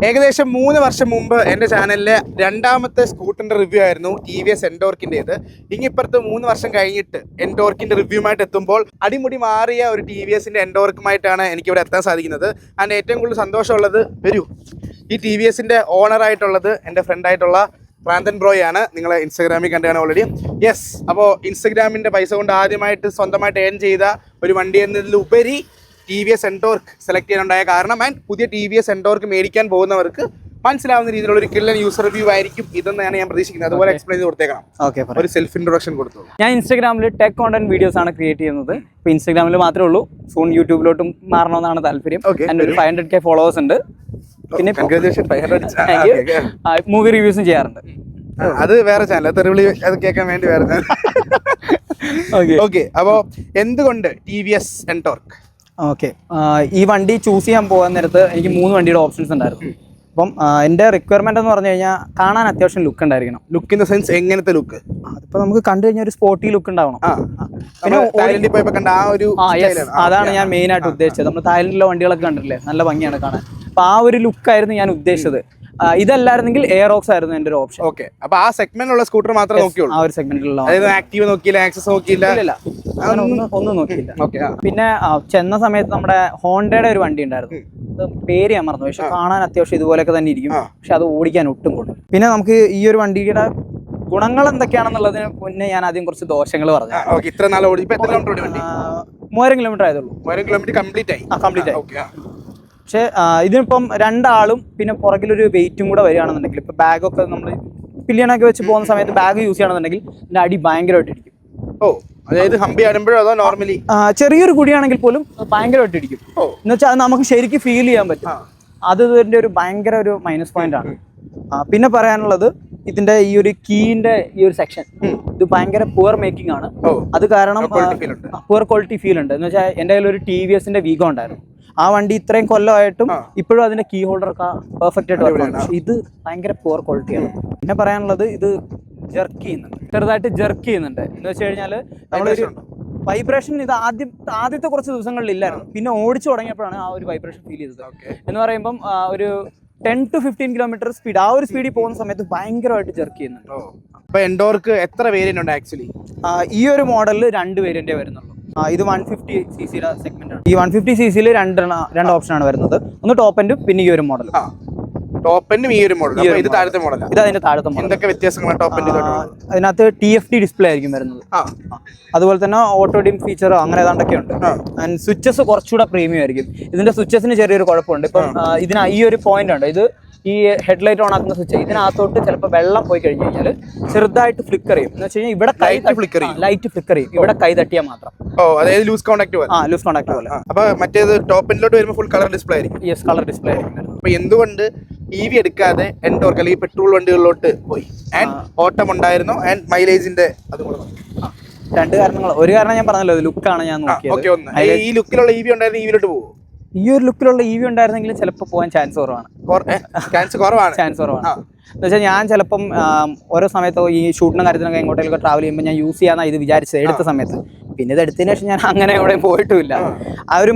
ഏകദേശം 3 വർഷം മുമ്പ് എൻ്റെ ചാനലിലെ രണ്ടാമത്തെ സ്കൂട്ടറിൻ്റെ റിവ്യൂ ആയിരുന്നു TVS എൻഡോർക്കിൻ്റേത്. ഇങ്ങിപ്പുറത്ത് 3 വർഷം കഴിഞ്ഞിട്ട് എൻഡോർക്കിൻ്റെ റിവ്യൂമായിട്ട് എത്തുമ്പോൾ അടിമുടി മാറിയ ഒരു TVSൻ്റെ എൻഡോർക്കുമായിട്ടാണ് എനിക്കിവിടെ എത്താൻ സാധിക്കുന്നത്. അതിൻ്റെ ഏറ്റവും കൂടുതൽ സന്തോഷമുള്ളത് വരൂ, ഈ TVSൻ്റെ ഓണറായിട്ടുള്ളത് എൻ്റെ ഫ്രണ്ടായിട്ടുള്ള പ്രാന്തൻ ബ്രോയാണ്. നിങ്ങൾ ഇൻസ്റ്റാഗ്രാമിൽ കണ്ടാണ് ഓൾറെഡി. യെസ്, അപ്പോൾ ഇൻസ്റ്റാഗ്രാമിൻ്റെ പൈസ കൊണ്ട് ആദ്യമായിട്ട് സ്വന്തമായിട്ട് ഏൺ ചെയ്ത ഒരു വണ്ടി എന്നതിലുപരി TVS എൻഡോർക്ക് സെലക്ട് ചെയ്യാനുണ്ടായ കാരണം ആൻഡ് പുതിയ TVS എൻഡോർക്ക് മേടിക്കാൻ പോകുന്നവർക്ക് മനസ്സിലാവുന്ന രീതിയിലുള്ള ഒരു കില്ലൻ യൂസർ റിവ്യൂ ആയിരിക്കും ഇതെന്നാണ് ഞാൻ പ്രതീക്ഷിക്കുന്നത്. അതുപോലെ എക്സ്പ്ലെയിൻ ചെയ്ത് കൊടുത്തേക്കണം. ഓക്കെ, ഒരു സെൽഫ് ഇൻട്രൊഡക്ഷൻ കൊടുത്തു. ഞാൻ ഇൻസ്റ്റാഗ്രാമിൽ ടെക് കോണ്ടന്റ് വീഡിയോസ് ആണ് ക്രിയേറ്റ് ചെയ്യുന്നത്. ഇപ്പോൾ ഇൻസ്റ്റാഗ്രാമിൽ മാത്രമേ ഉള്ളൂ, സൂൺ യൂട്യൂബിലോട്ടും മാറണമെന്നാണ് താല്പര്യം. എൻ്റെ ഒരു 500K ഫോളോവേഴ്സ് ഉണ്ട്. പിന്നെ മൂവി റിവ്യൂസും ചെയ്യാറുണ്ട്. അത് വേറെ ചാനൽ, തെറിവിളി അത് കേൾക്കാൻ വേണ്ടി വേറെ ചാനൽ. ഓക്കെ, അപ്പോൾ എന്തുകൊണ്ട് TVS എൻഡോർക്ക്? ഓക്കെ, ഈ വണ്ടി ചൂസ് ചെയ്യാൻ പോകാൻ നേരത്ത് എനിക്ക് 3 വണ്ടിയുടെ ഓപ്ഷൻസ് ഉണ്ടായിരുന്നു. അപ്പം എൻ്റെ റിക്വയർമെന്റ് എന്ന് പറഞ്ഞു കഴിഞ്ഞാൽ കാണാൻ അത്യാവശ്യം ലുക്ക് ഉണ്ടായിരിക്കണം. ലുക്ക് ഇൻ ദ സെൻസ് എങ്ങനത്തെ ലുക്ക്? അതിപ്പോൾ നമുക്ക് കണ്ടു കഴിഞ്ഞാൽ ഒരു സ്പോർട്ടി ലുക്ക് ഉണ്ടാവണം. അതാണ് ഞാൻ മെയിൻ ആയിട്ട് ഉദ്ദേശിച്ചത്. നമ്മൾ തായ്ലൻഡിലെ വണ്ടികളൊക്കെ കണ്ടിട്ടില്ലേ, നല്ല ഭംഗിയാണ് കാണാൻ. അപ്പൊ ആ ഒരു ലുക്കായിരുന്നു ഞാൻ ഉദ്ദേശിച്ചത്. ഇതല്ലായിരുന്നെങ്കിൽ എയറോക്സ് ആയിരുന്നു എൻ്റെ ഒരു ഓപ്ഷൻ. ഓക്കെ, അപ്പൊ ആ സെഗ്മെന്റിലുള്ള സ്കൂട്ടർ മാത്രമേ നോക്കിയുള്ളൂ? ആ ഒരു സെഗ്മെന്റിലുള്ള, അതായത് ആക്റ്റീവ് നോക്കിയില്ല, ആക്സസ് നോക്കിയില്ല, ഒന്നും നോക്കിയില്ല. പിന്നെ ചെന്ന സമയത്ത് നമ്മുടെ ഹോണ്ടയുടെ ഒരു വണ്ടി ഉണ്ടായിരുന്നു, പേര് ഞാൻ മറന്നു, പക്ഷെ കാണാൻ അത്യാവശ്യം ഇതുപോലെയൊക്കെ തന്നെ ഇരിക്കും, പക്ഷെ അത് ഓടിക്കാൻ ഒട്ടും കൊള്ളും. പിന്നെ നമുക്ക് ഈ ഒരു വണ്ടിയുടെ ഗുണങ്ങൾ എന്തൊക്കെയാണെന്നുള്ളതിന് മുന്നേ ഞാൻ ആദ്യം കുറച്ച് ദോഷങ്ങൾ പറഞ്ഞു. 3000 കിലോമീറ്റർ ആയതുള്ളൂ. 3000 കിലോമീറ്റർ കംപ്ലീറ്റ് ആയി. പക്ഷേ ഇതിനിപ്പം 2 ആളും പിന്നെ പുറകിലൊരു വെയിറ്റും കൂടെ വരികയാണെന്നുണ്ടെങ്കിൽ, ഇപ്പം ബാഗൊക്കെ നമ്മൾ പില്ലിയനൊക്കെ വെച്ച് പോകുന്ന സമയത്ത് ബാഗ് യൂസ് ചെയ്യണമെന്നുണ്ടെങ്കിൽ എൻ്റെ അടി ഭയങ്കരമായിട്ട് ഇടിക്കും. അതായത് ഹമ്പി ആടുമ്പോഴോ അതോ നോർമലി ചെറിയൊരു കുടിയാണെങ്കിൽ പോലും ഭയങ്കരമായിട്ട് ഇടിക്കും. എന്ന് വെച്ചാൽ അത് നമുക്ക് ശരിക്കും ഫീൽ ചെയ്യാൻ പറ്റും. അത് ഇതിൻ്റെ ഒരു ഭയങ്കര ഒരു മൈനസ് പോയിന്റ് ആണ്. പിന്നെ പറയാനുള്ളത്, ഇതിന്റെ ഈ ഒരു കീന്റെ ഈ ഒരു സെക്ഷൻ ഇത് ഭയങ്കര പുവർ മേക്കിംഗ് ആണ്. അത് കാരണം പുവർ ക്വാളിറ്റി ഫീൽ ഉണ്ട്. എന്ന് വെച്ചാൽ എൻ്റെ കയ്യിൽ ഒരു TVSന്റെ വീഗോ ഉണ്ടായിരുന്നു. ആ വണ്ടി ഇത്രയും കൊല്ലമായിട്ടും ഇപ്പോഴും അതിന്റെ കീ ഹോൾഡർ ഒക്കെ പെർഫെക്റ്റ് ആയിട്ട് വരുന്നുണ്ട്. പക്ഷെ ഇത് ഭയങ്കര പുവർ ക്വാളിറ്റിയാണ്. പിന്നെ പറയാനുള്ളത്, ഇത് ജെർക്ക് ചെയ്യുന്നുണ്ട്, ചെറുതായിട്ട് ജെർക്ക് ചെയ്യുന്നുണ്ട്. എന്ന് വെച്ച് കഴിഞ്ഞാൽ നമ്മളൊരു വൈബ്രേഷൻ ഇത് ആദ്യത്തെ കുറച്ച് ദിവസങ്ങളിൽ ഇല്ലായിരുന്നു. പിന്നെ ഓടിച്ചു തുടങ്ങിയപ്പോഴാണ് ആ ഒരു വൈബ്രേഷൻ ഫീൽ ചെയ്തത്. എന്ന് പറയുമ്പം ഒരു 10 to 15 കിലോമീറ്റർ സ്പീഡ്, ആ ഒരു സ്പീഡിൽ പോകുന്ന സമയത്ത് ഭയങ്കരമായിട്ട് ജെർക്ക് ചെയ്യുന്നുണ്ട്. അപ്പൊ എൻഡോർക്ക് എത്ര വേരിയന്റ് ഉണ്ട് ആക്ച്വലി? ഈ ഒരു മോഡലിൽ 2 വേരിയന്റേ വരുന്നുള്ളൂ. ഇത് 150cc സെഗ്മെന്റ് ആണ്. ഈ 150cc രണ്ട് ഓപ്ഷനാണ് വരുന്നത്. ഒന്ന് ടോപ്പ് എൻഡും പിന്നെ ഈ ഒരു മോഡൽ. ടോപ്പ് എൻഡും ഈ ഒരു മോഡൽ. ഇത് താഴത്തെ മോഡൽ. ഇത് അതിന്റെ താഴത്തെ മോഡൽ. എന്തൊക്കെ വ്യത്യാസങ്ങളാണ് ടോപ്പ് എൻഡ്? അതിനകത്ത് TFT ഡിസ്പ്ലേ ആയിരിക്കും വരുന്നത്. അതുപോലെ തന്നെ ഓട്ടോ ഡിം ഫീച്ചർ അങ്ങനെ ഏതാണ്ടൊക്കെ ഉണ്ട്. ആൻഡ് സ്വിച്ചസ് കുറച്ചുകൂടെ പ്രീമിയം ആയിരിക്കും. ഇതിന്റെ സ്വിച്ചസിന് ചെറിയൊരു കുഴപ്പമുണ്ട്. ഇപ്പം ഈ ഒരു പോയിന്റ് ഉണ്ട്, ഇത് ഈ ഹെഡ്ലൈറ്റ് ഓൺ ആക്കുന്ന സ്വിച്ച്, ഇതിനകത്തോട്ട് ചിലപ്പോൾ വെള്ളം പോയി കഴിഞ്ഞ് കഴിഞ്ഞാൽ ചെറുതായിട്ട് ഫ്ലിക്കർ ചെയ്യും. എന്ന് വെച്ച് കഴിഞ്ഞാൽ ഇവിടെ ലൈറ്റ് ഫ്ലിക്കർ ചെയ്യും, ഇവിടെ കൈ തട്ടിയാൽ മാത്രം. അതായത് ലൂസ് കോൺടാക്ട് പോലെ. അപ്പൊ മറ്റേത് ടോപ്പ് എൻഡിലോട്ട് വരുമ്പോൾ ഫുൾ കളർ ഡിസ്പ്ലേ ആയിരിക്കും. യെസ്, കളർ ഡിസ്പ്ലേ ആയിരിക്കും. അപ്പൊ എന്തുകൊണ്ട് EV എടുക്കാതെ എൻഡോർക്ക് അല്ലെങ്കിൽ പെട്രോൾ വണ്ടികളിലോട്ട് പോയി? ആൻഡ് ഓട്ടം ഉണ്ടായിരുന്നു ആൻഡ് മൈലേജിന്റെ അതുകൂടെ. 2 കാരണങ്ങൾ. ഒരു കാരണം ഞാൻ പറഞ്ഞല്ലോ, ലുക്കാണ് ഞാൻ നോക്കിയത്. ഈ ലുക്കിലുള്ള EV ഉണ്ടായിരുന്നു, EV-ലോട്ട് പോകും. ഈ ഒരു ലുക്കിലുള്ള EV ഉണ്ടായിരുന്നെങ്കിലും ചിലപ്പോൾ പോകാൻ ചാൻസ് കുറവാണ്. എന്ന് വെച്ചാൽ ഞാൻ ചിലപ്പം ഓരോ സമയത്തോ ഈ ഷൂട്ടിനും കാര്യത്തിനൊക്കെ എങ്ങോട്ടേലൊക്കെ ട്രാവൽ ചെയ്യുമ്പോൾ ഞാൻ യൂസ് ചെയ്യാനാണ് ഇത് വിചാരിച്ചത് എടുത്ത സമയത്ത്. പിന്നെ ഇത് എടുത്തതിന് ശേഷം ഞാൻ അങ്ങനെ എവിടെയും പോയിട്ടുമില്ല. അതൊരു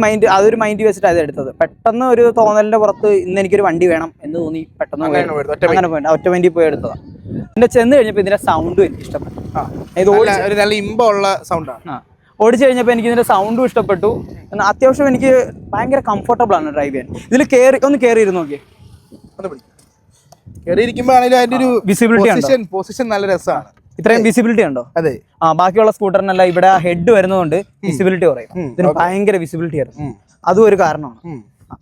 മൈൻഡ് വെച്ചിട്ട് അത് എടുത്തത്. പെട്ടെന്ന് ഒരു തോന്നലിന്റെ പുറത്ത് ഇന്ന് എനിക്കൊരു വണ്ടി വേണം എന്ന് തോന്നി, പെട്ടെന്ന് അങ്ങനെ പോയി ഒറ്റ വണ്ടി പോയി എടുത്തതാണ്. പിന്നെ ചെന്ന് കഴിഞ്ഞപ്പോൾ ഇതിന്റെ സൗണ്ടും എനിക്ക് ഇഷ്ടപ്പെട്ടു. നല്ല ഇമ്പമുള്ള സൗണ്ടാണ്. ഓടിച്ചു കഴിഞ്ഞപ്പോൾ എനിക്ക് ഇതിന്റെ സൗണ്ടും ഇഷ്ടപ്പെട്ടു. അത്യാവശ്യം എനിക്ക് ഭയങ്കര കംഫർട്ടബിൾ ആണ് ഡ്രൈവ് ചെയ്യാൻ. ഇതിൽ കയറിയിരുന്നു നോക്കിയേ, പൊസിഷൻ നല്ല രസമാണ്. ഇത്രയും വിസിബിലിറ്റി ഉണ്ടോ? അതെ. ബാക്കിയുള്ള സ്കൂട്ടറിനല്ല ഇവിടെ ഹെഡ് വരുന്നതുകൊണ്ട് വിസിബിലിറ്റി കുറയും. ഇതിന് ഭയങ്കര വിസിബിലിറ്റി ആയിരുന്നു, അതും ഒരു കാരണമാണ്.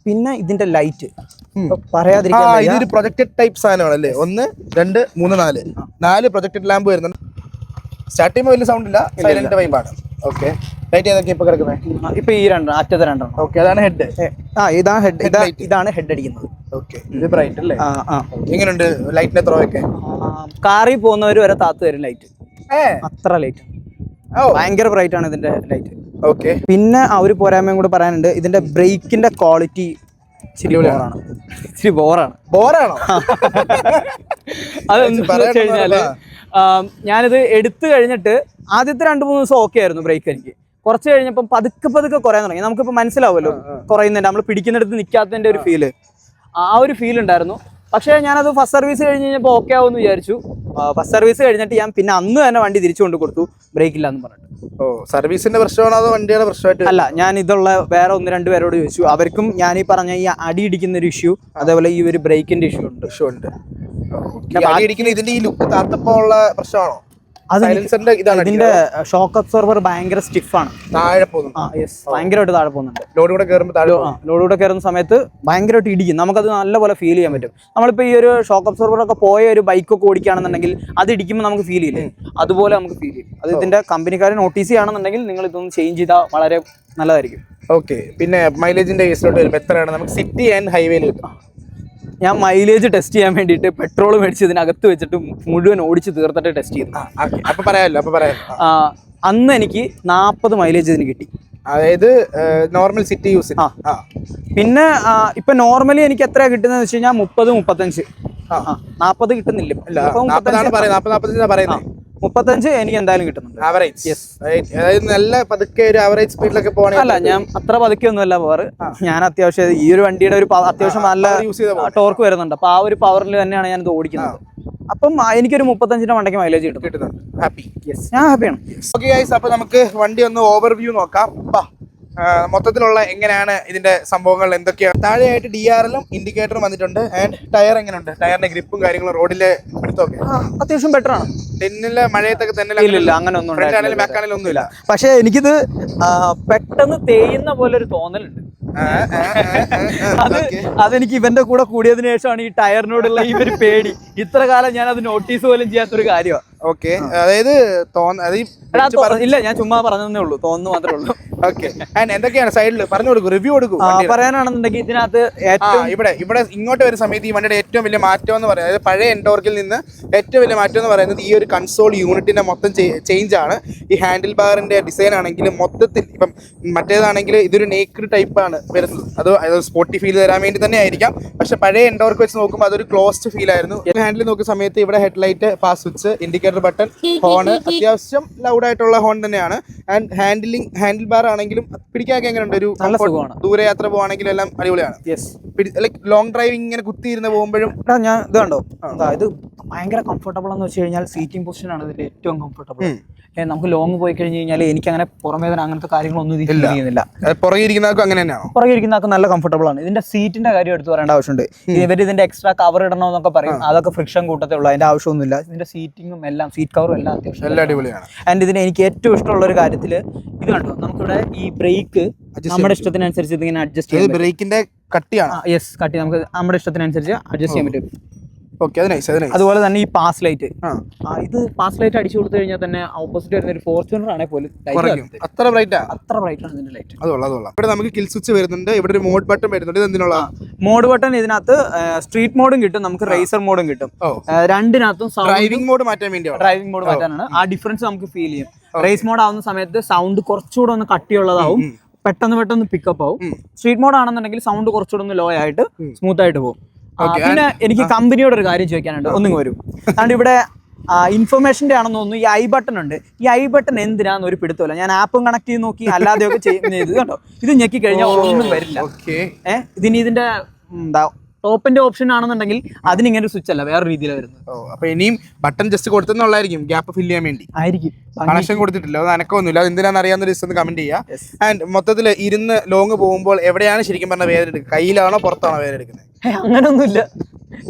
പിന്നെ ഇതിന്റെ ലൈറ്റ് പറയാതിരിക്കാൻ, ഇതൊരു പ്രൊജക്റ്റഡ് ടൈപ്പ് സാധനമാണല്ലേ? 1 2 3 4 പ്രൊജക്റ്റഡ് ലാമ്പ് വരുന്നുണ്ട്. സ്റ്റാർട്ട് ചെയ്യുമ്പോൾ വലിയ സൗണ്ട് ഇല്ല, സൈലന്റ് വൈബാണ്. ഓക്കെ, ലൈറ്റ് ഏതൊക്കെ ഇപ്പൊ കിടക്കുന്നത്? ഇപ്പൊ ഈ അറ്റത്തെ 2. ഓക്കെ, അതാണ് ഹെഡ്. ഇതാണ് ഹെഡ് അടിക്കുന്നത്. ഓക്കെ, ഇത് ബ്രൈറ്റ് അല്ലേ? എങ്ങനെയുണ്ട് ലൈറ്റിന്റെ ത്രോ ഒക്കെ? കാറിൽ പോകുന്നവർ വരെ താത്ത് തരും ലൈറ്റ്, അത്ര ലൈറ്റ്. ഭയങ്കര ബ്രൈറ്റ് ആണ് ഇതിന്റെ ലൈറ്റ്. ഓക്കെ, പിന്നെ ഒരു പോരായ്മയും കൂടെ പറയാനുണ്ട്, ഇതിന്റെ ബ്രേക്കിന്റെ ക്വാളിറ്റി ഇച്ചിരി ബോറാണ്. അതെന്ന് വെച്ച് കഴിഞ്ഞാല്, ഞാനിത് എടുത്തു കഴിഞ്ഞിട്ട് ആദ്യത്തെ 2-3 ദിവസം ഓക്കെ ആയിരുന്നു ബ്രേക്ക്. എനിക്ക് കുറച്ച് കഴിഞ്ഞപ്പം പതുക്കെ കുറയാൻ തുടങ്ങി. നമുക്കിപ്പോൾ മനസ്സിലാവുമല്ലോ കുറയുന്നുണ്ട്, നമ്മൾ പിടിക്കുന്നിടത്ത് നിൽക്കാത്തതിന്റെ ഒരു ഫീല്. ആ ഒരു ഫീൽ ഉണ്ടായിരുന്നു. പക്ഷേ ഞാനത് ഫസ്റ്റ് സർവീസ് കഴിഞ്ഞ് കഴിഞ്ഞപ്പോൾ ഓക്കെ ആവുമെന്ന് വിചാരിച്ചു. ഫസ്റ്റ് സർവീസ് കഴിഞ്ഞിട്ട് ഞാൻ പിന്നെ അന്ന് തന്നെ വണ്ടി തിരിച്ചു കൊണ്ട് കൊടുത്തു, ബ്രേക്ക് ഇല്ല എന്ന് പറഞ്ഞിട്ട്. ഓ, സർവീസിന്റെ പ്രശ്നമാണോ അതോ വണ്ടിയുടെ പ്രശ്നമായിട്ട്? അല്ല, ഞാൻ ഇതുള്ള വേറെ 1-2 പേരോട് ചോദിച്ചു. അവർക്കും ഞാൻ ഈ പറഞ്ഞ ഈ അടി ഇടിക്കുന്ന ഒരു ഇഷ്യൂ, അതേപോലെ ഈ ഒരു ബ്രേക്കിന്റെ ഇഷ്യൂ ഉണ്ട്. ഇതിന്റെ ഈ ലുക്ക് താത്തപ്പോ ഉള്ള പ്രശ്നമാണോ? ഇതിന്റെ ഷോക്ക് അബ്സോർബർ ഭയങ്കര സ്റ്റിഫാണ്, താഴെ പോകുന്നു. ഭയങ്കരമായിട്ട് താഴെ പോകുന്നുണ്ട്. ലോഡ് കൂടെ കയറുന്ന സമയത്ത് ഭയങ്കരമായിട്ട് ഇടിക്കും, നമുക്കത് നല്ലപോലെ ഫീൽ ചെയ്യാൻ പറ്റും. നമ്മളിപ്പോൾ ഈ ഒരു ഷോക്ക് അബ്സോർബർ ഒക്കെ പോയ ഒരു ബൈക്കൊക്കെ ഓടിക്കുകയാണെന്നുണ്ടെങ്കിൽ അത് ഇടിക്കുമ്പോൾ നമുക്ക് ഫീൽ ചെയ്യില്ലേ, അതുപോലെ നമുക്ക് ഫീൽ ചെയ്യും. അത് ഇതിന്റെ കമ്പനിക്കാരെ നോട്ടീസ് ചെയ്യുകയാണെന്നുണ്ടെങ്കിൽ നിങ്ങൾ ഇതൊന്ന് ചേഞ്ച് ചെയ്താൽ വളരെ നല്ലതായിരിക്കും. ഓക്കെ, പിന്നെ മൈലേജിന്റെ കേസിലോട്ട് വരുമ്പോൾ എത്രയാണ് നമുക്ക് സിറ്റി ആൻഡ് ഹൈവേയിൽ കിട്ടും? ഞാൻ മൈലേജ് ടെസ്റ്റ് ചെയ്യാൻ വേണ്ടിയിട്ട് പെട്രോൾ മേടിച്ച് ഇതിനകത്ത് വെച്ചിട്ട് മുഴുവൻ ഓടിച്ച് തീർത്തിട്ട് ടെസ്റ്റ് ചെയ്തു. അപ്പൊ പറയാമല്ലോ. അന്ന് എനിക്ക് 40 മൈലേജ് ഇതിന് കിട്ടി, അതായത് നോർമൽ സിറ്റി യൂസ്. പിന്നെ ഇപ്പൊ നോർമലി എനിക്ക് എത്ര കിട്ടുന്നത് വെച്ച് കഴിഞ്ഞാൽ 30-35. 40 കിട്ടുന്നില്ല, 35 എനിക്ക് എന്തായാലും കിട്ടുന്നുണ്ട്. ആവറേജ്, അതായത് നല്ല പതുക്കെ ഒരു ആവറേജ് സ്പീഡിലൊക്കെ പോകണം. അല്ല, ഞാൻ അത്ര പതുക്കെ ഒന്നുമല്ല പോവാറ്. ഞാൻ അത്യാവശ്യം ഈ ഒരു വണ്ടിയുടെ ഒരു അത്യാവശ്യം നല്ല ടോർക്ക് വരുന്നുണ്ട്, അപ്പൊ ആ ഒരു പവറിൽ തന്നെയാണ് ഞാൻ ഇത് ഓടിക്കുന്നത്. അപ്പം എനിക്കൊരു 35 മണ്ടയ്ക്ക് മൈലേജ് കിട്ടുന്നുണ്ട്. ഹാപ്പി? ഞാൻ ഹാപ്പിയാണ്. ഓക്കെ ഗൈസ്, അപ്പൊ നമുക്ക് വണ്ടി ഒന്ന് ഓവർവ്യൂ നോക്കാം. മൊത്തത്തിലുള്ള എങ്ങനെയാണ് ഇതിന്റെ സംഭവങ്ങൾ എന്തൊക്കെയാണ്. താഴെയായിട്ട് DRLും ഇൻഡിക്കേറ്ററും വന്നിട്ടുണ്ട്. ആൻഡ് ടയർ എങ്ങനെയുണ്ട്? ടയറിന്റെ ഗ്രിപ്പും കാര്യങ്ങളും റോഡിലെ പിടുത്തമൊക്കെ അത്യാവശ്യം ബെറ്റർ ആണ്. തെന്നില് മഴയത്തൊക്കെ ഇല്ല, അങ്ങനെ ഒന്നുമില്ല. പക്ഷെ എനിക്കിത് പെട്ടെന്ന് തേയുന്ന പോലെ ഒരു തോന്നലുണ്ട്. അതെനിക്ക് ഇവന്റെ കൂടെ കൂടിയതിനു ശേഷമാണ് ഈ ടയറിനോടുള്ള ഈ ഒരു പേടി. ഇത്ര കാലം ഞാൻ അത് നോട്ടീസ് പോലും ചെയ്യാത്തൊരു കാര്യമാണ്. ഓക്കെ, അതായത് ഇല്ല, ഞാൻ ചുമ്മാ പറഞ്ഞതേ ഉള്ളൂ, തോന്നുന്നു മാത്രമേ ഉള്ളൂ. ഓക്കെ, എന്തൊക്കെയാണ് സൈഡിൽ പറഞ്ഞു കൊടുക്കും, റിവ്യൂ കൊടുക്കും. പറയാനാണെന്നുണ്ടെങ്കിൽ ഇതിനകത്ത് ഇവിടെ ഇങ്ങോട്ട് വരുന്ന സമയത്ത് ഈ വണ്ടിയുടെ ഏറ്റവും വലിയ മാറ്റം എന്ന് പറയുന്നത്, അതായത് പഴയ എൻഡോർക്കിൽ നിന്ന് ഏറ്റവും വലിയ മാറ്റം എന്ന് പറയുന്നത് ഈ ഒരു കൺസോൾ യൂണിറ്റിന്റെ മൊത്തം ചേഞ്ച് ആണ്. ഈ ഹാൻഡിൽ ബാറിന്റെ ഡിസൈൻ ആണെങ്കിലും മൊത്തത്തിൽ, ഇപ്പം മറ്റേതാണെങ്കിൽ ഇതൊരു നേക്ഡ് ടൈപ്പ് ആണ് വരുന്നത്. അത് സ്പോർട്ടി ഫീൽ തരാൻ വേണ്ടി തന്നെ ആയിരിക്കാം. പക്ഷെ പഴയ എൻഡോർക്ക് വെച്ച് നോക്കുമ്പോൾ അതൊരു ക്ലോസ്ഡ് ഫീൽ ആയിരുന്നു. ഹാൻഡിൽ നോക്കുന്ന സമയത്ത് ഇവിടെ headlight, pass switch, indicator button, horn അത്യാവശ്യം ലൗഡ് ആയിട്ടുള്ള ഹോൺ തന്നെയാണ്. ആൻഡ് ഹാൻഡിൽ ബാർ ആണെങ്കിലും പിടിക്കാനൊക്കെ എങ്ങനെയുണ്ട്? ഒരു ദൂരെ യാത്ര പോവാണെങ്കിലും എല്ലാം അടിപൊളിയാണ്. ലൈക് ലോങ് ഡ്രൈവിംഗ് ഇങ്ങനെ കുത്തിയിരുന്ന് പോകുമ്പോഴും ഞാൻ ഇത് കണ്ടോ, ഇത് ഭയങ്കര കംഫർട്ടബിൾ എന്ന് വെച്ച് കഴിഞ്ഞാൽ സീറ്റിംഗ് പൊസിഷൻ ആണ് ഇതിന്റെ ഏറ്റവും കംഫർട്ടബിൾ. നമുക്ക് ലോങ് പോയി കഴിഞ്ഞ് കഴിഞ്ഞാൽ എനിക്ക് അങ്ങനെ പുറമേദന അങ്ങനത്തെ കാര്യങ്ങളൊന്നും ചെയ്യുന്നില്ല. പുറകെ ഇരിക്കുന്നവർക്കും അങ്ങനെ തന്നെയാണ്. പുറകെ ഇരിക്കുന്നവർക്ക് നല്ല കംഫർട്ടബിൾ ആണ്. ഇതിന്റെ സീറ്റിന്റെ കാര്യം എടുത്ത് പറയേണ്ട ആവശ്യമുണ്ട്. ഇവർ ഇതിന്റെ എക്സ്ട്രാ കവർ ഇടണമെന്നൊക്കെ പറയും, അതൊക്കെ ഫ്രിക്ഷൻ കൂട്ടത്തേ ഉള്ളൂ, അതിന്റെ ആവശ്യമൊന്നുമില്ല. ഇതിന്റെ സീറ്റിങ്ങും എല്ലാം, സീറ്റ് കവറും എല്ലാം അത്യാവശ്യം അടിപൊളിയാണ്. ആൻഡ് ഇതിന് എനിക്ക് ഏറ്റവും ഇഷ്ടമുള്ള ഒരു കാര്യത്തിൽ ഇത് കണ്ടോ, നമുക്കിവിടെ ഈ ബ്രേക്ക് നമ്മുടെ ഇഷ്ടത്തിനനുസരിച്ച് ഇതിങ്ങനെ അഡ്ജസ്റ്റ് ചെയ്യാം. ബ്രേക്കിന്റെ കട്ടിയാണ്. യെസ്, കട്ടി നമുക്ക് നമ്മുടെ ഇഷ്ടത്തിനനുസരിച്ച് അഡ്ജസ്റ്റ് ചെയ്യാൻ പറ്റും. അതുപോലെ തന്നെ ഈ പാസ് ലൈറ്റ്, ഇത് പാസ് ലൈറ്റ് അടിച്ചു കൊടുത്തു കഴിഞ്ഞാൽ തന്നെ ഓപ്പോസിറ്റ് വരുന്ന ഒരു ഫോർച്യൂണർ ആണെങ്കിൽ പോലും അത്ര ബ്രൈറ്റ് ആണ് ഇതിന്റെ ലൈറ്റ്. ഇവിടെ നമുക്ക് കിൽ സ്വിച്ച് വരുന്നുണ്ട്, ഇവിടെ ഒരു മോഡ് ബട്ടൺ വരുന്നുണ്ട്. എന്തിനുള്ള മോഡ് ബട്ടൺ? ഇതിനകത്ത് സ്ട്രീറ്റ് മോഡും കിട്ടും, നമുക്ക് റേസർ മോഡും കിട്ടും. രണ്ടിനകത്തും ഡ്രൈവിംഗ് മോഡ് മാറ്റാൻ വേണ്ടി, ഡ്രൈവിംഗ് മോഡ് മാറ്റാനാണ്. ആ ഡിഫറൻസ് നമുക്ക് ഫീൽ ചെയ്യും. റേസ് മോഡ് ആവുന്ന സമയത്ത് സൗണ്ട് കുറച്ചുകൂടെ ഒന്ന് കട്ടിയുള്ളതാവും, പെട്ടെന്ന് പിക്കപ്പ് ആവും. സ്ട്രീറ്റ് മോഡ് ആണെന്നുണ്ടെങ്കിൽ സൗണ്ട് കുറച്ചുകൂടെ ഒന്ന് ലോ ആയിട്ട് സ്മൂത്ത് ആയിട്ട് പോകും. പിന്നെ എനിക്ക് കമ്പനിയോട് ഒരു കാര്യം ചോദിക്കാനുണ്ട്, ഒന്നും വരും. അതുകൊണ്ട് ഇവിടെ ഇൻഫർമേഷന്റെ ആണെന്ന് തോന്നുന്നു ഈ ഐ ബട്ടൺ ഉണ്ട്. ഈ ഐ ബട്ടൺ എന്തിനാന്ന് ഒരു പിടുത്തമില്ല. ഞാൻ ആപ്പും കണക്ട് ചെയ്ത് നോക്കി, അല്ലാതെയൊക്കെ ചെയ്യുന്നത് കേട്ടോ. ഇത് ഞെക്കി കഴിഞ്ഞാൽ ഒന്നും വരില്ല. ഇതിന്റെ എന്താ ടോപ്പിന്റെ ഓപ്ഷൻ ആണെന്നുണ്ടെങ്കിൽ അതിനിങ്ങനെ ഒരു സ്വിച്ച് അല്ല, വേറെ രീതിയിലാണ് വരുന്നത്. അപ്പൊ ഇനിയും ബട്ടൺ ജസ്റ്റ് കൊടുത്തെന്നുള്ളായിരിക്കും, ഗ്യാപ്പ് ഫില്ല് ചെയ്യാൻ വേണ്ടി ആയിരിക്കും. കണക്ഷൻ കൊടുത്തിട്ടില്ല, അത് അനക്കൊന്നുമില്ല. അത് എന്തിനാന്ന് അറിയാവുന്ന ഒരു ദിവസം കമന്റ് ചെയ്യുക. ആൻഡ് മൊത്തത്തിൽ ഇരുന്ന് ലോങ് പോകുമ്പോൾ എവിടെയാണ് ശരിക്കും പറഞ്ഞ വേദന എടുക്കുക? കയ്യിലാണോ പുറത്താണോ വേദന എടുക്കുന്നത്? അങ്ങനൊന്നുമില്ല,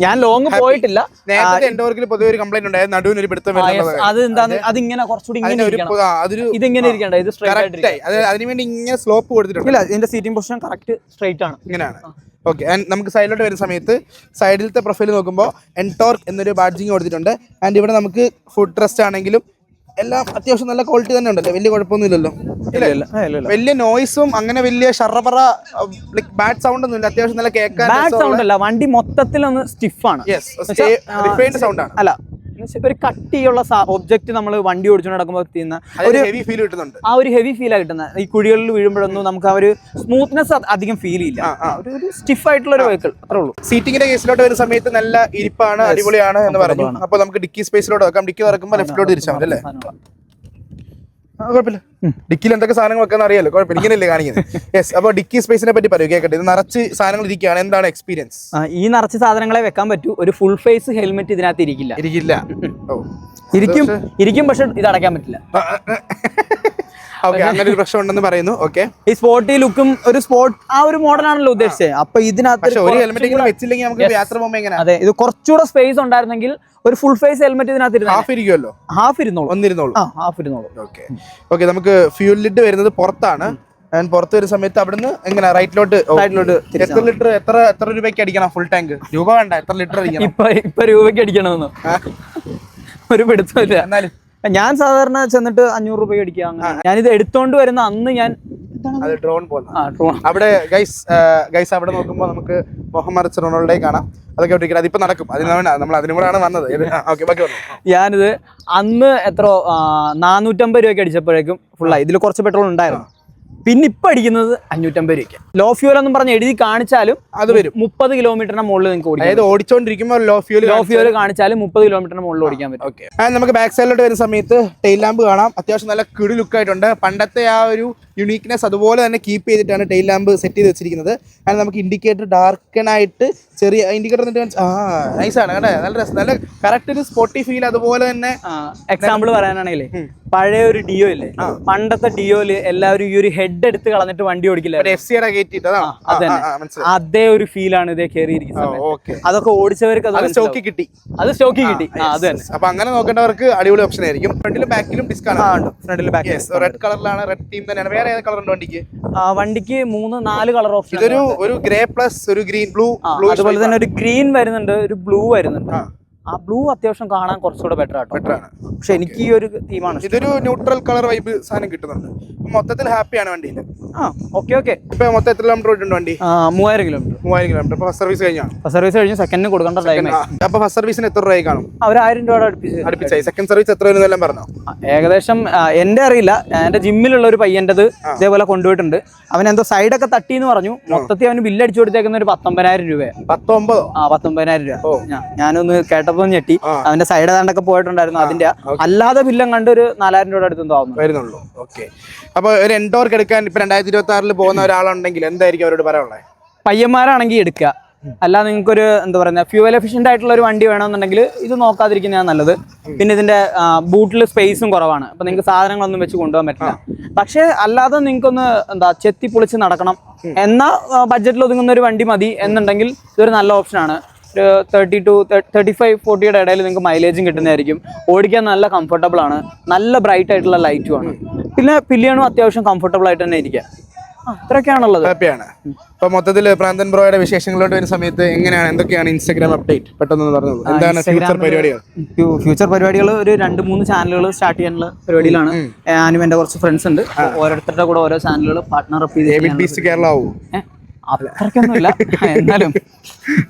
ഞാൻ ലോങ് പോയിട്ടില്ല. നേരത്തെ എൻഡോർക്കിൽ പൊതുവെ ഒരു കംപ്ലൈന്റ് ഉണ്ടായിരുന്നു, നടുവിന് ഒരു പിടുത്തം. അത് എന്താണ്, അതിങ്ങനെ കുറച്ചുകൂടി ഇതിങ്ങനെ ഇരിക്കണ്ട, ഇത് സ്ട്രൈറ്റ് ആയി. അതിനുവേണ്ടി ഇങ്ങനെ സ്ലോപ്പ് കൊടുത്തിട്ടുണ്ട്. ഇല്ല, ഇതിന്റെ സീറ്റിംഗ് പൊസിഷൻ കറക്റ്റ് സ്ട്രൈറ്റ് ആണ്, ഇങ്ങനെയാണ്. ഓക്കെ, ആൻഡ് നമുക്ക് സൈഡിലോട്ട് വരുന്ന സമയത്ത് സൈഡിലത്തെ പ്രൊഫൈൽ നോക്കുമ്പോൾ എൻടോർക്ക് എന്നൊരു ബാഡ്ജിങ് കൊടുത്തിട്ടുണ്ട്. ആൻഡ് ഇവിടെ നമുക്ക് ഫുഡ് റെസ്റ്റ് ആണെങ്കിലും എല്ലാം അത്യാവശ്യം നല്ല ക്വാളിറ്റി തന്നെ ഉണ്ടല്ലോ, വലിയ കുഴപ്പമൊന്നുമില്ലല്ലോ. വലിയ നോയ്സും അങ്ങനെ വലിയ ഷറപറ ബാഡ് സൗണ്ട് ഒന്നും ഇല്ല, അത്യാവശ്യം നല്ല കേൾക്കാൻ സൗണ്ട് അല്ല. വണ്ടി മൊത്തത്തിലൊന്ന് സ്റ്റിഫാണ്, സൗണ്ട് ആണ്. അല്ല, ഒരു കട്ടിയുള്ള ഒബ്ജക്ട് നമ്മൾ വണ്ടി ഓടിച്ചു നടക്കുമ്പോൾ ഒരു ഹെവി ഫീൽ കിട്ടുന്നുണ്ട്. ആ ഒരു ഹെവി ഫീൽ കിട്ടുന്നത് ഈ കുഴികളിൽ വീഴുമ്പോഴൊന്നും നമുക്ക് ആ ഒരു സ്മൂത്ത്നെസ് അധികം ഫീൽ ചെയ്യില്ല. ഒരു സ്റ്റിഫ് ആയിട്ടുള്ള ഒരു വെഹിക്കിൾ, അത്രേ ഉള്ളൂ. സീറ്റിംഗിന്റെ കേസിലോട്ട് വരുന്ന സമയത്ത് നല്ല ഇരിപ്പാണ്, അടിപൊളിയാണ് എന്ന് പറഞ്ഞു. അപ്പൊ നമുക്ക് ഡിക്കി സ്പേസിലോട്ട് വെക്കാം. ഡിക്കി തുറക്കുമ്പോൾ ലെഫ്റ്റിലോട്ട് തിരിച്ചാൽ മതി അല്ലേ? കുഴപ്പമില്ല, ഡിക്കിയിൽ എന്തൊക്കെ സാധനങ്ങൾ വെക്കാൻ അറിയാലോ, കുഴപ്പമില്ല, ഇങ്ങനെയല്ലേ കാണിക്കുന്നത്. യെസ്, അപ്പോൾ ഡിക്കി സ്പേസിനെ പറ്റി പറയൂ, കേൾക്കട്ടെ. ഇത് നിറച്ച് സാധനങ്ങൾ ഇരിക്കുകയാണ്, എന്താണ് എക്സ്പീരിയൻസ്? ഈ നിറച്ച് സാധനങ്ങളെ വെക്കാൻ പറ്റൂ. ഒരു ഫുൾ ഫേസ് ഹെൽമെറ്റ് ഇതിനകത്ത് ഇരിക്കില്ല. ഇരിക്കും, പക്ഷെ ഇത് അടയ്ക്കാൻ പറ്റില്ല. ഓക്കെ, അങ്ങനെ ഒരു പ്രശ്നം ഉണ്ടെന്ന് പറയുന്നു. ഓക്കെ, ഈ സ്പോർട്ടി ലുക്കും ഒരു സ്പോർട്ട് ആ ഒരു മോഡലാണല്ലോ ഉദ്ദേശിച്ചത്. അപ്പൊ ഇതിനകത്ത് ഒരു ഹെൽമെറ്റ് വെച്ചില്ലെങ്കിൽ നമുക്ക് യാത്ര പോകുമ്പോൾ എങ്ങനെ? അതെ, ഇത് കുറച്ചുകൂടെ സ്പേസ് ഉണ്ടായിരുന്നെങ്കിൽ ഒരു ഫുൾ ഫേസ് ഹെൽമെറ്റ് ഇതിനകത്ത് ഹാഫ് ഇരിക്കുമല്ലോ, ഹാഫ് ഇരുന്നോളൂ. ഹാഫ് ഇരുന്നോളൂ. ഓക്കെ, നമുക്ക് ഫ്യൂൽ ലിഡ് വരുന്നത് പുറത്താണ്. പുറത്ത് വരുന്ന സമയത്ത് അവിടുന്ന് എങ്ങനെ റൈറ്റിലോട്ട് എത്ര ലിറ്റർ എത്ര രൂപയ്ക്ക് അടിക്കണം ഫുൾ ടാങ്ക്? രൂപ വേണ്ട, എത്ര ലിറ്റർ അടിക്കണം? ഇപ്പൊ രൂപയ്ക്ക് അടിക്കണമെന്ന് ഒരു പിടുത്തമില്ല. എന്നാലും ഞാൻ സാധാരണ ചെന്നിട്ട് 500 രൂപ അടിക്കുക. അങ്ങനെ ഞാനിത് എടുത്തോണ്ട് വരുന്ന അന്ന് ഞാൻ ഡ്രോൺ അവിടെ ഗൈസ് അവിടെ നോക്കുമ്പോൾ നമുക്ക് മുഹമ്മദ് റൊണാൾഡോയെ കാണാം. അതൊക്കെ ഒട്ടിക്കണം, അതിപ്പോ നടക്കും. നമ്മൾ അതിനും കൂടെയാണ് വന്നത്. ഞാനിത് അന്ന് എത്ര 450 രൂപയ്ക്ക് അടിച്ചപ്പോഴേക്കും ഫുള്ളായി. ഇതിൽ കുറച്ച് പെട്രോൾ ഉണ്ടായിരുന്നു. പിന്നെ ഇപ്പൊ അടിക്കുന്നത് 550 രൂപയ്ക്ക്. ലോ ഫ്യൂൽ എന്നും പറഞ്ഞ് എഴുതി കാണിച്ചാലും അത് വരും. 30 കിലോമീറ്ററിന് മുകളിൽ നിങ്ങൾക്ക് ഓടിക്കാം. അതായത് ഓടിച്ചോണ്ടിരിക്കുമ്പോൾ ലോ ഫ്യൂൽ കാണിച്ചാലും 30 കിലോമീറ്ററിന് മുകളിൽ ഓടിക്കാൻ പറ്റും. ഓക്കെ, നമുക്ക് ബാക്ക് സൈഡിലോട്ട് വരുന്ന സമയത്ത് ടെയിൽ ലാമ്പ് കാണാം. അത്യാവശ്യം നല്ല കിടു ലുക്ക് ആയിട്ടുണ്ട്. പണ്ടത്തെ ആ ഒരു യുണീക്നെസ് അതുപോലെ തന്നെ കീപ്പ് ചെയ്തിട്ടാണ് ടെയിൽ ലാമ്പ് സെറ്റ് ചെയ്ത് വെച്ചിരിക്കുന്നത്. അത് നമുക്ക് ഇൻഡിക്കേറ്റർ ഡാർക്കനായിട്ട് ചെറിയ ഇൻഡിക്കേറ്റർ നൈസാണ് കേട്ടോ, നല്ല രസം, നല്ല കറക്റ്റ് ഒരു സ്പോട്ടി ഫീൽ. അതുപോലെ തന്നെ എക്സാമ്പിൾ പറയാനാണെങ്കിലേ പഴയ ഒരു ഡിയോ ഇല്ലേ, പണ്ടത്തെ ഡിയോയില് എല്ലാവരും ഈ ഒരു ഹെഡ് എടുത്ത് കളഞ്ഞിട്ട് വണ്ടി ഓടിക്കില്ല, അതേ ഒരു ഫീലാണ് ഇതേ കയറിയിരിക്കുന്നത്. അതൊക്കെ ഓടിച്ചവർക്ക് അത് സ്റ്റോക്കി കിട്ടി. അത് തന്നെ. അപ്പൊ അങ്ങനെ നോക്കേണ്ടവർക്ക് അടിപൊളി ഓപ്ഷൻ ആയിരിക്കും. ഫ്രണ്ടിലും ബാക്കിലും ഡിസ്കൗണ്ട്. ഫ്രണ്ടിലും ബാക്ക് റെഡ് കളറിലാണ്, റെഡ് തീം തന്നെയാണ്. വേറെ ഏത് കളർ ഉണ്ട് വണ്ടിക്ക്? വണ്ടിക്ക് 3-4 കളർ ഓപ്ഷൻ. ഇതൊരു ഒരു ഗ്രേ പ്ലസ് ഒരു ഗ്രീൻ ബ്ലൂ, അതുപോലെ തന്നെ ഒരു ഗ്രീൻ വരുന്നുണ്ട്, ഒരു ബ്ലൂ വരുന്നുണ്ട്. ആ ബ്ലൂ അത്യാവശ്യം കാണാൻ കുറച്ചുകൂടെ ബെറ്റർ ആണ്. പക്ഷെ എനിക്ക് ഈ ഒരു തീമാണ്. ഇതൊരു ന്യൂട്രൽ കളർ വൈബ് സാധനം കിട്ടുന്നുണ്ട്. മൊത്തത്തിൽ ഹാപ്പിയാണ് വണ്ടിയിൽ. ഓക്കെ. ഇപ്പൊ മൊത്തം എത്ര കിലോമീറ്റർ ഓടിയിട്ടുണ്ട് വണ്ടി? 3000 കിലോമീറ്റർ. 3000 കിലോമീറ്റർ. ഇപ്പൊ ഫസ്റ്റ് സർവീസ് കഴിഞ്ഞാണ്? സർവീസ് കഴിഞ്ഞ് സെക്കൻഡിന് കൊടുക്കേണ്ട ടൈം. അപ്പൊ ഫസ്റ്റ് സർവീസിന് എത്ര രൂപയായി കാണും? അവർ 1000 രൂപ അടുപ്പിച്ചായി. സെക്കൻഡ് സർവീസ് എത്ര വരുന്നെല്ലാം പറഞ്ഞോ? ഏകദേശം എന്റെ അറിയില്ല, എന്റെ ജിമ്മിലുള്ള ഒരു പയ്യൻ്റെത് ഇതേപോലെ കൊണ്ടുപോയിട്ടുണ്ട്. അവൻ എന്തോ സൈഡൊക്കെ തട്ടി എന്ന് പറഞ്ഞു. മൊത്തത്തിൽ അവന് ബില്ല് അടിച്ചു കൊടുത്തേക്കുന്ന ഒരു 19,000 രൂപ. 19,000 രൂപ. ഞാനൊന്ന് കേട്ടപ്പോ ഞെട്ടി. അവന്റെ സൈഡ് ഏതാണ്ടൊക്കെ പോയിട്ടുണ്ടായിരുന്നു. അതിന്റെ അല്ലാതെ ബില്ലും കണ്ട് ഒരു 4000 രൂപ അടുത്തെന്തോ വരുന്നുള്ളൂ. ഓക്കെ, അപ്പൊ ഒരു എൻഡോർക്ക് എടുക്കാൻ ഇപ്പൊ 2026 പോകുന്ന ഒരാളുണ്ടെങ്കിൽ എന്തായിരിക്കും അവരോട് പറയാനുള്ളത്? പയ്യന്മാരാണെങ്കിൽ എടുക്കുക. അല്ല, നിങ്ങൾക്കൊരു എന്താ പറയുക ഫ്യൂവൽ എഫിഷ്യന്റ് ആയിട്ടുള്ള ഒരു വണ്ടി വേണമെന്നുണ്ടെങ്കിൽ ഇത് നോക്കാതിരിക്കുന്നതാണ് നല്ലത്. പിന്നെ ഇതിന്റെ ബൂട്ടിൽ സ്പേസും കുറവാണ്. അപ്പൊ നിങ്ങൾക്ക് സാധനങ്ങളൊന്നും വെച്ച് കൊണ്ടുപോകാൻ പറ്റില്ല. പക്ഷെ അല്ലാതെ നിങ്ങൾക്കൊന്ന് എന്താ ചെത്തി പൊളിച്ച് നടക്കണം എന്ന ബഡ്ജറ്റിൽ ഒതുങ്ങുന്ന ഒരു വണ്ടി മതി എന്നുണ്ടെങ്കിൽ ഇതൊരു നല്ല ഓപ്ഷനാണ്. ഒരു 30 to 35-40 ഇടയിൽ നിങ്ങൾക്ക് മൈലേജും കിട്ടുന്നതായിരിക്കും. ഓടിക്കാൻ നല്ല കംഫർട്ടബിൾ ആണ്, നല്ല ബ്രൈറ്റ് ആയിട്ടുള്ള ലൈറ്റും ആണ്. പിന്നെ പില്ലിയണും അത്യാവശ്യം കംഫർട്ടബിൾ ആയിട്ട് തന്നെ ഇരിക്കുക. ഇത്രയൊക്കെയാണുള്ളത്. ഹാപ്പിയാണ്. ഇപ്പൊ മൊത്തത്തിൽ പ്രാന്തൻ ബ്രോയുടെ വിശേഷങ്ങളിലോട്ട് വരുന്ന സമയത്ത് എങ്ങനെയാണ്, എന്തൊക്കെയാണ് ഇൻസ്റ്റാഗ്രാം അപ്ഡേറ്റ് പെട്ടെന്ന് പറഞ്ഞത്? എന്താണ് ഫ്യൂച്ചർ പരിപാടികൾ? ഫ്യൂച്ചർ പരിപാടികൾ ഒരു 2-3 ചാനലുകൾ സ്റ്റാർട്ട് ചെയ്യാനുള്ള പരിപാടിയിലാണ്. ഞാനും എന്റെ കുറച്ച് ഫ്രണ്ട്സ് ഉണ്ട്. ഓരോരുത്തരുടെ കൂടെ ഓരോ ചാനലുകൾ പാർട്ട്ണർ അപ്പ് ചെയ്ത് കേരള ആവും. അത്രയ്ക്കൊന്നുമില്ല എന്നാലും.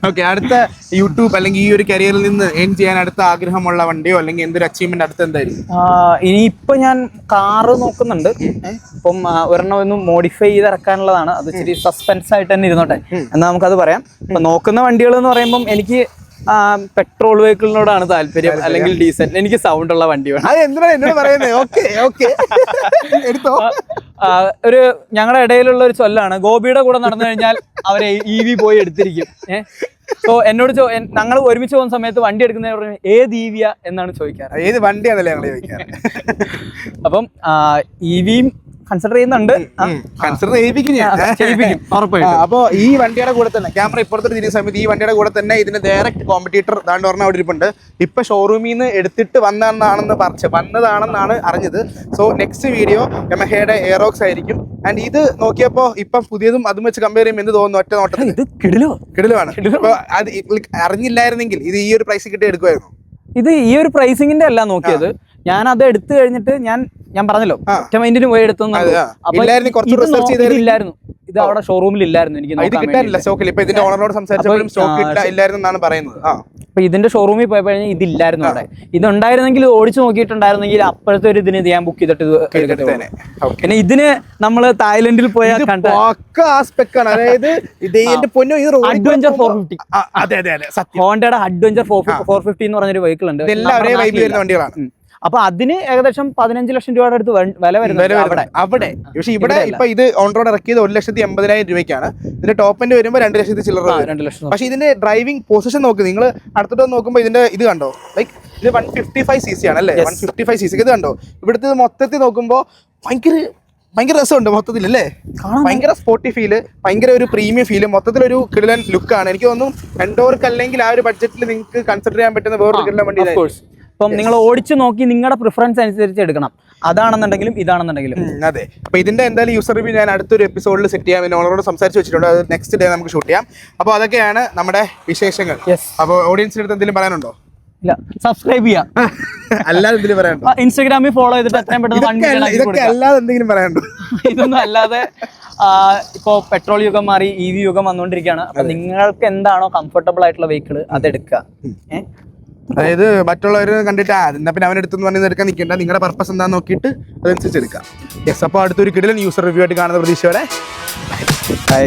ഓക്കെ, അടുത്ത യൂട്യൂബ് അല്ലെങ്കിൽ ഈ ഒരു കരിയറിൽ നിന്ന് ഏൺ ചെയ്യാൻ അടുത്ത ആഗ്രഹമുള്ള വണ്ടിയോ അല്ലെങ്കിൽ എന്തൊരു അച്ചീവ്മെന്റ് അടുത്ത് എന്തായിരിക്കും? ഇനിയിപ്പോ ഞാൻ കാറ് നോക്കുന്നുണ്ട്. ഇപ്പം ഒരെണ്ണം ഒന്ന് മോഡിഫൈ ചെയ്ത് ഇറക്കാനുള്ളതാണ്. അത് ഇച്ചിരി സസ്പെൻസ് ആയിട്ട് തന്നെ ഇരുന്നോട്ടെ എന്നാൽ നമുക്കത് പറയാം. ഇപ്പൊ നോക്കുന്ന വണ്ടികൾ എന്ന് പറയുമ്പോൾ എനിക്ക് പെട്രോൾ വെഹിക്കിളിനോടാണ് താല്പര്യം, അല്ലെങ്കിൽ ഡീസൽ. എനിക്ക് സൗണ്ട് ഉള്ള വണ്ടി വേണം. ഒരു ഞങ്ങളുടെ ഇടയിലുള്ള ഒരു ചൊല്ലാണ്, ഗോപിയുടെ കൂടെ നടന്നു കഴിഞ്ഞാൽ അവരെ EV പോയി എടുത്തിരിക്കും. സോ എന്നോട് ഞങ്ങൾ ഒരുമിച്ച് പോകുന്ന സമയത്ത് വണ്ടി എടുക്കുന്ന ഏത് EV എന്നാണ് ചോദിക്കാറ്. ഏത് വണ്ടിയാണല്ലേ ഞങ്ങൾ ചോദിക്കാറ്. അപ്പം EVയും കൺസിഡർ ചെയ്യുന്നുണ്ട്. അപ്പൊ ഈ വണ്ടിയുടെ കൂടെ തന്നെ ക്യാമറ ഇപ്പുറത്തോട്ട് തിരിയുന്ന സമയത്ത് ഈ വണ്ടിയുടെ കൂടെ തന്നെ ഇതിന്റെ ഡയറക്റ്റ് കോമ്പറ്റീറ്റർ ദാണ്ട് പറഞ്ഞ അവിടെ ഇരിപ്പുണ്ട്. ഇപ്പൊ ഷോറൂമിൽ നിന്ന് എടുത്തിട്ട് വന്നതാണെന്നാണ് അറിഞ്ഞത്. സോ നെക്സ്റ്റ് വീഡിയോ യമഹയുടെ എയറോക്സ് ആയിരിക്കും. ആൻഡ് ഇത് നോക്കിയപ്പോ ഇപ്പൊ പുതിയതും അതും വെച്ച് കമ്പയർ ചെയ്യുമ്പോൾ എന്ത് തോന്നുന്നു? ഒറ്റ നോട്ടത്തിൽ ഇത് കിടിലുമാണ്. അപ്പൊ അത് അറിഞ്ഞില്ലായിരുന്നെങ്കിൽ ഇത് ഈ ഒരു പ്രൈസ് കിട്ടി എടുക്കുമായിരുന്നു. ഇത് ഈ ഒരു പ്രൈസിങ്ങിന്റെ അല്ല നോക്കിയത്. ഞാൻ അത് എടുത്തു കഴിഞ്ഞിട്ട് ഞാൻ പറഞ്ഞല്ലോ ഒറ്റ മൈൻഡിന് പോയി എടുത്തു. ഇല്ലായിരുന്നു, ഇത് അവിടെ ഷോറൂമിൽ ഇല്ലായിരുന്നു. എനിക്ക് അപ്പൊ ഇതിന്റെ ഷോറൂമിൽ പോയപ്പോ ഇതില്ലായിരുന്നു അവിടെ. ഇതുണ്ടായിരുന്നെങ്കിൽ ഓടിച്ചു നോക്കിയിട്ടുണ്ടായിരുന്നെങ്കിൽ അപ്പോഴത്തെ ഒരു ഇതിന് ഞാൻ ബുക്ക് ചെയ്തിട്ട് എടുക്കട്ടെ. പിന്നെ ഇതിന് നമ്മള് തായ്ലൻഡിൽ പോയാൽ അഡ്വഞ്ചർ 450, ഹോണ്ടയുടെ അഡ്വഞ്ചർ 450 എന്ന് പറഞ്ഞൊരു വെഹിക്കിൾ ഉണ്ട്. അപ്പൊ അതിന് ഏകദേശം 15 ലക്ഷം രൂപയുടെ അടുത്ത് വില വരുന്നത് അവിടെ. പക്ഷെ ഇവിടെ ഇപ്പൊ ഇത് ഓൺ റോഡ് ഇറക്കിയത് 1,80,000 രൂപയ്ക്കാണ്. ഇതിന്റെ ടോപ്പ് എൻഡ് വരുമ്പോൾ 2 ലക്ഷത്തി ചില്ലറ. 2 ലക്ഷം. പക്ഷെ ഇതിന്റെ ഡ്രൈവിംഗ് പൊസിഷൻ നോക്ക്, നിങ്ങൾ അടുത്തോട്ട് നോക്കുമ്പോൾ ഇതിന്റെ ഇത് കണ്ടോ, ലൈക്ക് ഇത് 155cc ആണ് അല്ലേ, 155cc. ഇത് കണ്ടോ, ഇവിടുത്തെ മൊത്തത്തിൽ നോക്കുമ്പോൾ ഭയങ്കര രസമുണ്ട് മൊത്തത്തിൽ അല്ലേ, ഭയങ്കര സ്പോർട്ടി ഫീല്, ഭയങ്കര ഒരു പ്രീമിയം ഫീല്, മൊത്തത്തിലൊരു കിടിലൻ ലുക്കാണ്. എനിക്ക് തോന്നുന്നു എൻഡോർക്ക് അല്ലെങ്കിൽ ആ ഒരു ബഡ്ജറ്റിൽ നിങ്ങൾക്ക് കൺസിഡർ ചെയ്യാൻ പറ്റുന്ന വേറൊരു കിടിലൻ വണ്ടി. ഇപ്പം നിങ്ങൾ ഓടിച്ചു നോക്കി നിങ്ങളുടെ പ്രിഫറൻസ് അനുസരിച്ച് എടുക്കണം, അതാണെന്നുണ്ടെങ്കിലും ഇതാണെന്നുണ്ടെങ്കിലും. അതെ. അപ്പൊ ഇതിന്റെ എന്തായാലും യൂസർ റിവ്യൂ ഞാൻ അടുത്തൊരു എപ്പിസോഡിൽ സെറ്റ് ചെയ്യാം. പിന്നെ ഓളോട് സംസാരിച്ച് വെച്ചിട്ടുണ്ട്, അത് നെക്സ്റ്റ് ഡേ നമുക്ക് ഷൂട്ട് ചെയ്യാം. അപ്പോൾ അതൊക്കെയാണ് നമ്മുടെ വിശേഷങ്ങൾ. അപ്പോൾ ഓഡിയൻസിന്റെ അടുത്ത് എന്തെങ്കിലും പറയാനുണ്ടോ? ഇല്ല, സബ്സ്ക്രൈബ് ചെയ്യാം. അല്ലാതെ എന്തെങ്കിലും പറയാനുണ്ടോ? ഇൻസ്റ്റാഗ്രാമിൽ ഫോളോ ചെയ്തിട്ട് എത്രയും പെട്ടെന്ന് ഇതൊക്കെ അല്ലാതെ എന്തെങ്കിലും പറയാനുണ്ടോ? ഇതൊന്നും അല്ലാതെ ഇപ്പോൾ പെട്രോൾ യുഗം മാറി EV യുഗം വന്നുകൊണ്ടിരിക്കുകയാണ്. അപ്പൊ നിങ്ങൾക്ക് എന്താണോ കംഫർട്ടബിൾ ആയിട്ടുള്ള വെഹിക്കിൾ അതെടുക്കുക. അതായത് മറ്റുള്ളവർ കണ്ടിട്ട് എന്നാ പിന്നെ അവനെടുത്തെന്ന് പറഞ്ഞ് എടുക്കാൻ നിൽക്കേണ്ട, നിങ്ങളുടെ പർപ്പസ് എന്താണെന്ന് നോക്കിയിട്ട് അതനുസരിച്ച് എടുക്കാം. യെസ്. അപ്പോൾ അടുത്തൊരു കിടിലൻ യൂസർ റിവ്യൂ ആയിട്ട് കാണുന്ന പ്രതീക്ഷയോടെ ബൈ.